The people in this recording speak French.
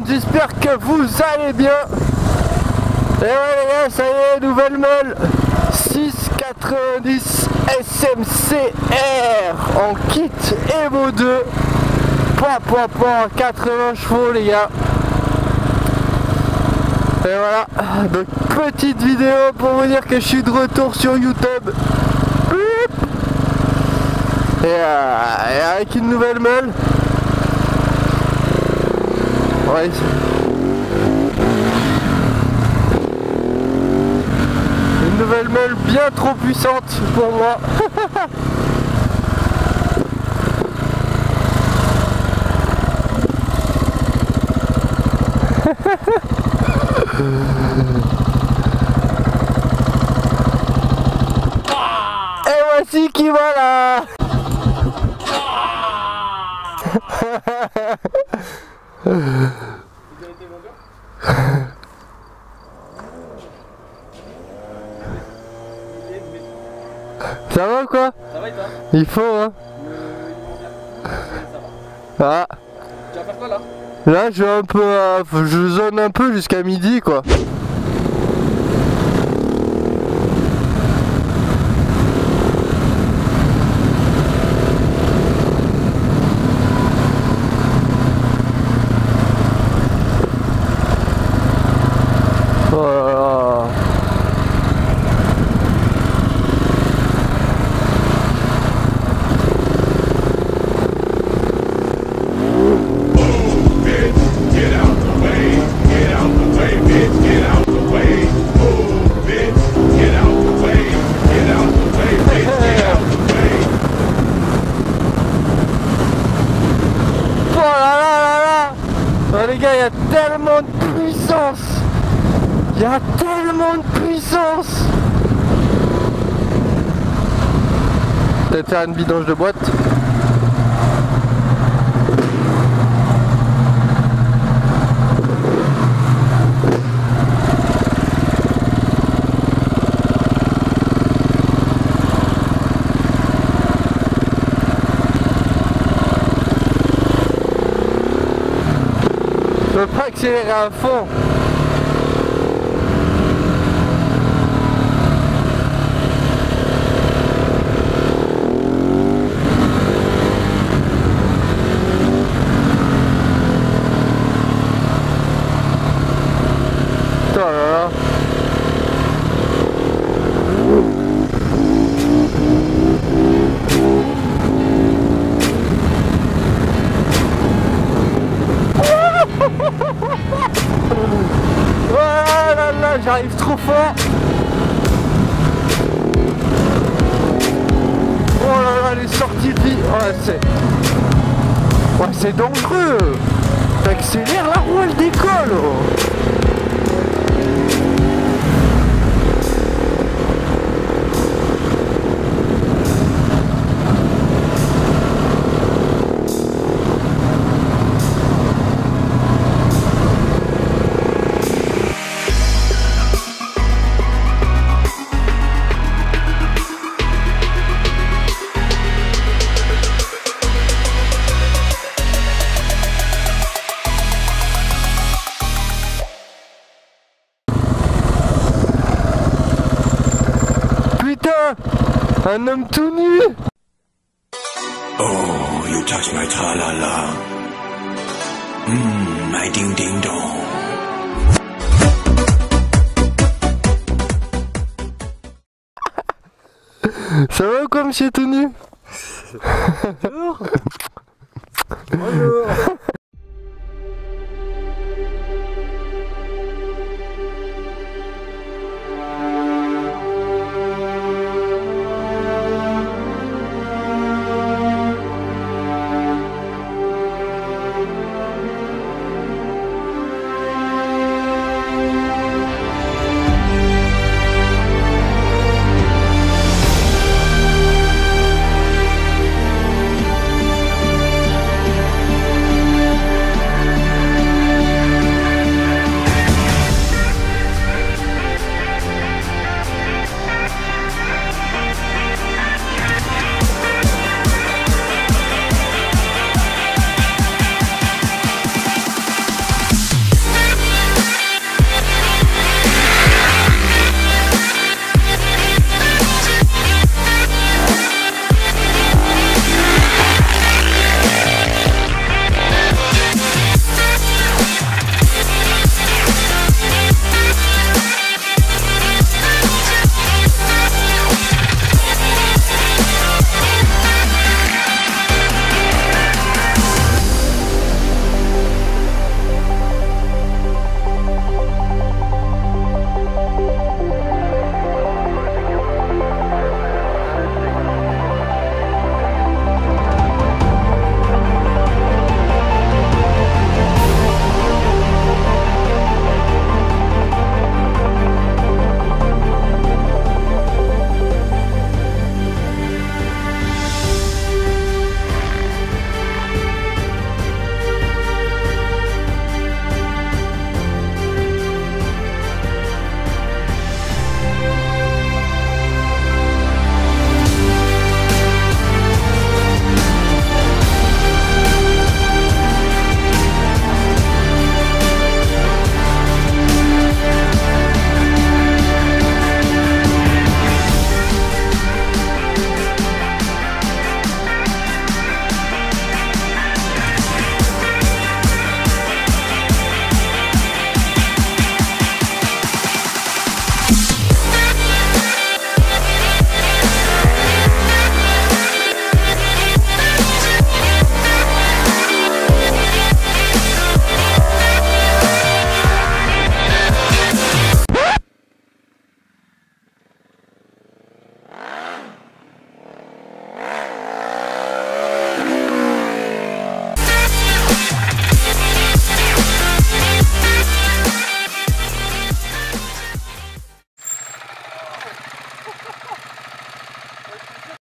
j'espère que vous allez bien. Et ouais les gars, ça y est, nouvelle meule 690 SMCR en kit Evo 2. 80 chevaux les gars. Et voilà, donc petite vidéo pour vous dire que je suis de retour sur YouTube. Et avec une nouvelle meule. Ouais. Une nouvelle meule bien trop puissante pour moi. Et voici qui voilà. Ça va ou quoi? Ça va et toi? Il faut hein. Ah. Tu vas faire quoi là? Là je vais un peu je zone un peu jusqu'à midi quoi. Oh là là. Oh les gars, il y a tellement de puissance. Il y a tellement de puissance. Peut-être faire une vidange de boîte. Je peux pas accélérer à fond. Oh là là. Oh là là, j'arrive trop fort. Oh là là, les sorties de vie. Ouais, c'est dangereux. T'accélères, la roue elle décolle. Un homme tout nu. Oh, you touch my tra-la-la. My ding-ding-dong. Ça va ou quoi, monsieur tout nu? Bonjour. Bonjour.